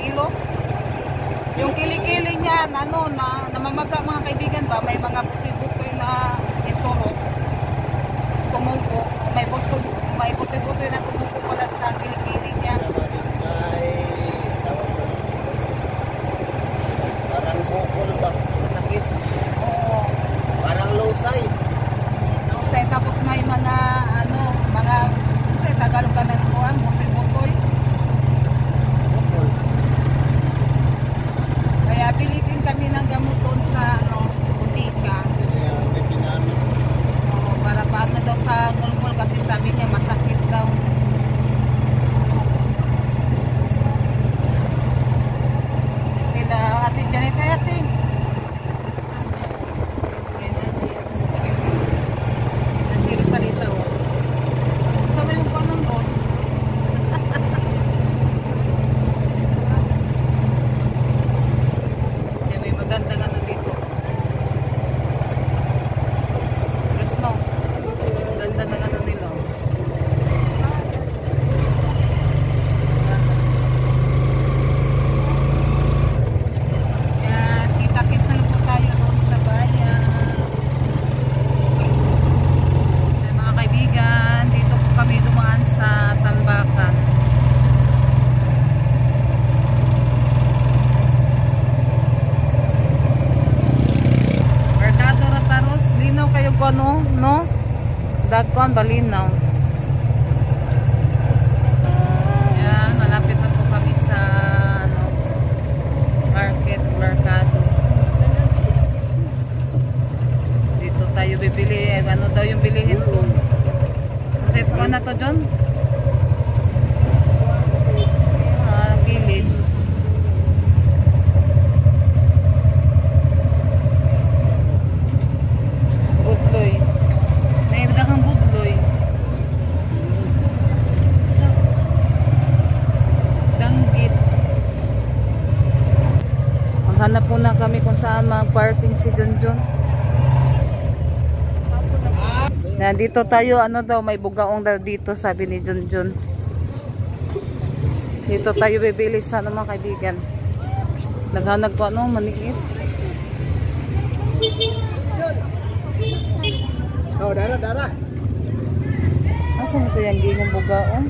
kilo. Yung kilikili niya, ano, na namamaga mga kaibigan ba, may mga buti-butoy na ituro. Tumuko, may buti-butoy na tumuko pala sa kilikili niya. Parang bukol ba? Masakit. Oo. Parang lusay. Lusay, tapos may mga, ano, mga, kasi Tagalog ka ng kuhan, buti-butoy. Bukol. Kaya pilitin kami ng gamot doon sa, ano, butika. Kaya may pinamit. Oo, para paano daw sa gulgul kasi sabi niya masakit daw. Sila, Ate Janet, ay ate. Nasiro salita, oh. Sabay mo pa ng boss. Kaya may magandang ano dito. Fresno. Ganda ng ano nila. Yan, kita-kits na po tayo doon sa bayan. Yan, mga kaibigan, dito po kami dumaan sa Tambakan. Mercado Rataros, linaw kayo ko no? Dagkon balinaw. Yan, malapit na po kami sa ano, Mercado. Dito tayo bibili, ano daw yung bilihin ko. Set ko na to, John. Gilid. Budloy. Naibda kang budloy. Danggit. Maghanap muna kami kung saan mag-parking si Junjun. Na dito tayo, ano daw, may bugaong daw dito, sabi ni Junjun. Dito tayo bibili sa ano, mga kaibigan. Naghanap ko ano, maniit. Oh, darah. Asan ito yung gingong bugaong?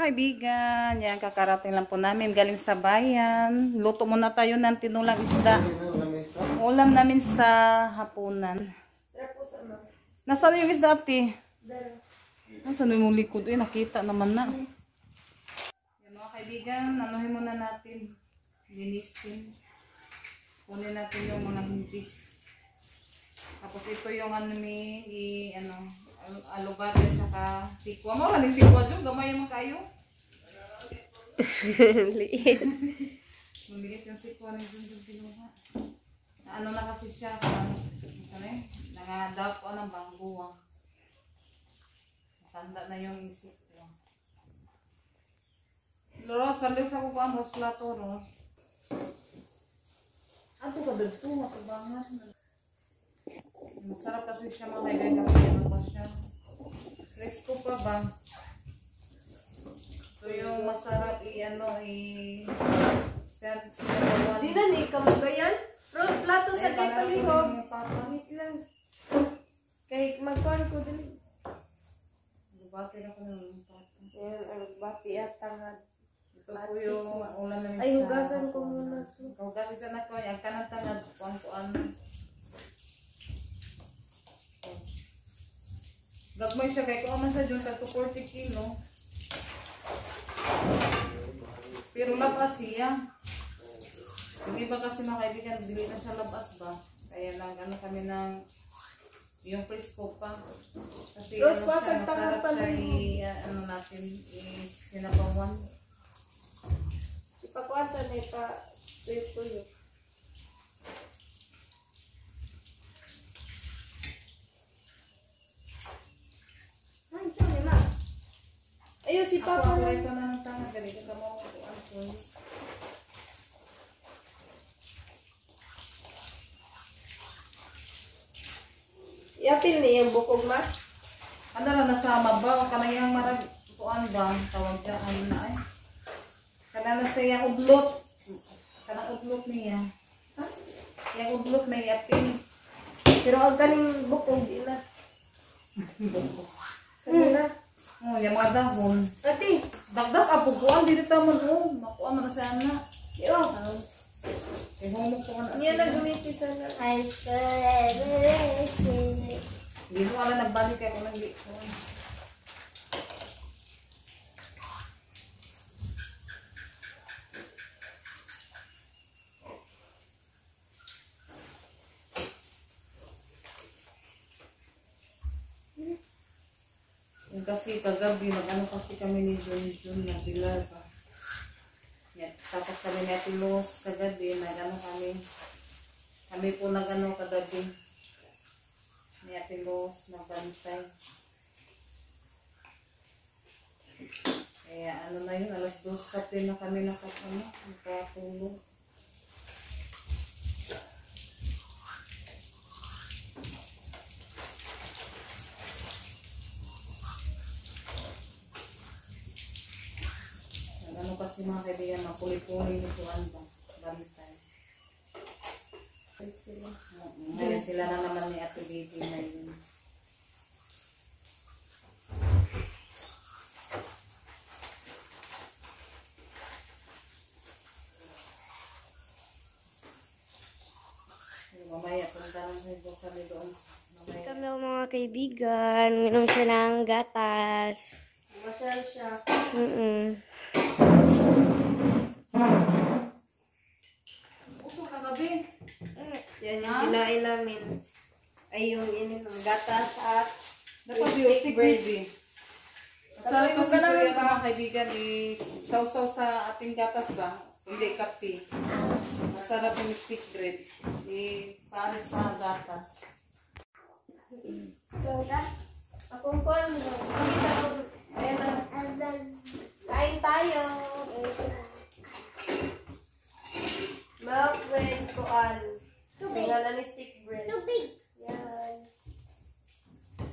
Kaibigan, yan, kakarating lang po namin galing sa bayan. Luto muna tayo ng tinulang isda. Ulam namin sa hapunan. Nasaan yung isda, ate? Nasaan yung likod? Nakita naman na. Yan, mga kaibigan, anuhin muna natin. Linisin. Kunin natin yung mga hintis. Tapos ito yung ano may alubate at saka sikwa. Mawala ni sikwa dyan. Gamay naman kayo. Liit. Maliit yung sikwa ni Junjun pinuha. Na ano na kasi siya. Nangadap ng bangbuwang. Matanda na yung sikwa. Ros, parliw sa kukuan. Ros plato, Ros. Ato ka dito. Matubangan. Masarap kasi siya mga kaibigan kasi ano pa siya. Fresco pa ba? So yung masarap sinabawan. Di na ni kamugayan. Rose, plato sa kay palihog. Wait lang. Kay magkuhan ko din. Bati na ko ng pato. Yan, bati at tangad. Ito po yung ulam namin ay, hugasan ko muna ito. Hugasan sa nako. Ang kanang-tangad. Kuan-kuan. Gagmay siya kay kuha man siya dyan sa 40 kilo. Pero labas siya. Yung iba kasi mga kaibigan, dili na siya labas ba? Kaya lang ano kami ng yung fresco pa. Kasi Rose, ano siya, pasag masarap pala siya ano natin, sinabawan. Ipakuan sa na ipa-tuyo. Papa. Ako rin pa naman tanga. Ganito ka mo ako. Yapil niya yung bukog ma. Ano lang nasa mabaw. Kanayang marag. Tuan ba? Tawag dyan. Ano na eh. Kana na siya udlot. Kanang udlot niya. Ha? Yung udlot may apil. Pero ang kaning bukog di na. Kanina. Oh, yung mga dahon. Ate. Dagdag apukuan. Dito tamo no. Makuha mo na siya na. Yo. Eh, humok ko na. Niya na gumiti sa na. Hindi ko alam nagbalik ako ng liko. Kasi kagabi, nag-ano kasi kami ni Jun na bilar pa. Yan, tapos kami ni Ate Los kagabi, nag-ano kami. Kami po nag-ano kagabi. Ni Ate Los, nagbantay. Kaya ano na yun, alas 2 kapin na kami nakatulog. Ano kasi mga kaibigan, mapuli-puli nito ba? Bantay. Ngayon sila na naman ni Ate Baby na yun. Mamaya, punta lang sa kami doon. Ito lang mga kaibigan, minom siya ng gatas. Masyal siya. Uso kagabi. Yan yung kinain namin. Ay yung ininom. Gatas at Dapat yung stick bread eh. Masarap kasi ko yan mga kaibigan is sausaw sa ating gatas ba? Hindi kape. Masarap yung stick bread. Para sa gatas. akong kon. Sige sa ayan na. Kain tayo. Milk with kuan. Tingnan ni stick bread. Yan.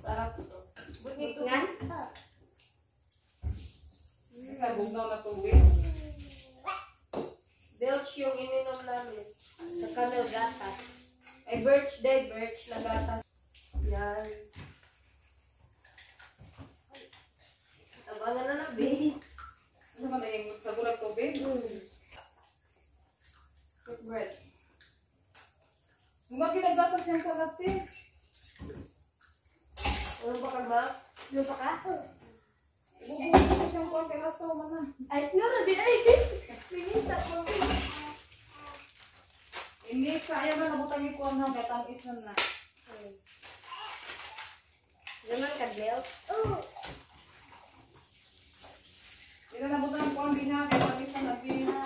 Sarap to. Bunyi to. Nagbugaw na tubig. Belch yung ininom namin. Sa kanil gatas. Ay, birch na gatas. Yan. Abangan na ng baby. Ano ba na yung sa bulag tubig? Cook bread. Mga ginagatas yung kalati. Ano ba ka ba? Ano ba ka? Ibubuhay ko siyang kuha kay Rasto man na. Ay, nga na di ay. Pinita ko. Hindi, sayang na nabutang yung kuha na. Gatang is na na. Ganun ka, Bel? Hindi na nabutang yung kuha na biha. Gatang is na na biha.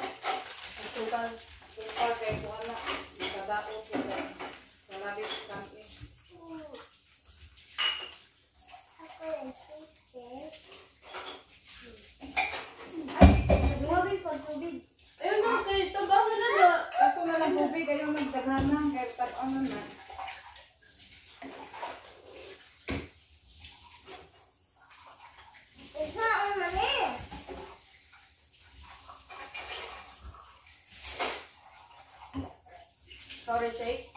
Tukal. Kuha kay kuha na. Nakadaot ko na. Kalabit kami. Ayun na, kay tabangan na na. Ako na lang tubig. Ayaw nagdaghan na. Kaya tapang na. Sorry, shake.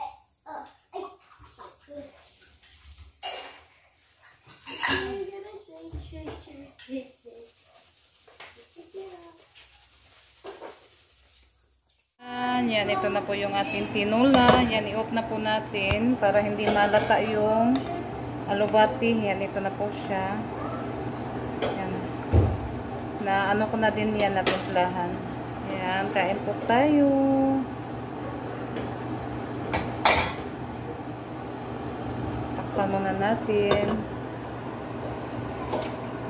Yan, ito na po yung ating tinula. Yan, i-off na po natin para hindi malata yung alubati. Yan, ito na po siya. Yan. Na ano ko na din yan, natimplahan. Yan, kain po tayo. Takpan muna natin.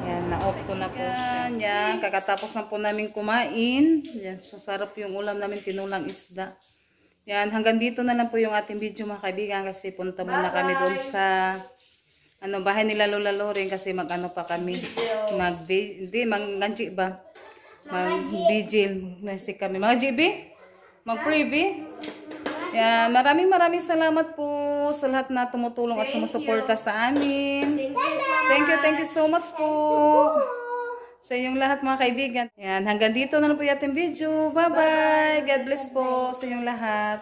Yan, na-off ko na po siya. Yan, kakatapos na po namin kumain. Yan, so sarap yung ulam namin, tinulang isda. Yan, hanggang dito na lang po yung ating video mga kaibigan kasi punta muna kami doon sa ano, bahay nila Lola Loring kasi mag-ano pa kami. Mag-ganchi ba? Mag-vigil na si kami. Mga GB? Mag-preview? Yan, maraming salamat po sa lahat na tumutulong at sumusuporta sa amin. Thank you so much po sa inyong lahat mga kaibigan. Yan, hanggang dito na lang po yung ating video. Bye-bye. God bless po sa inyong lahat.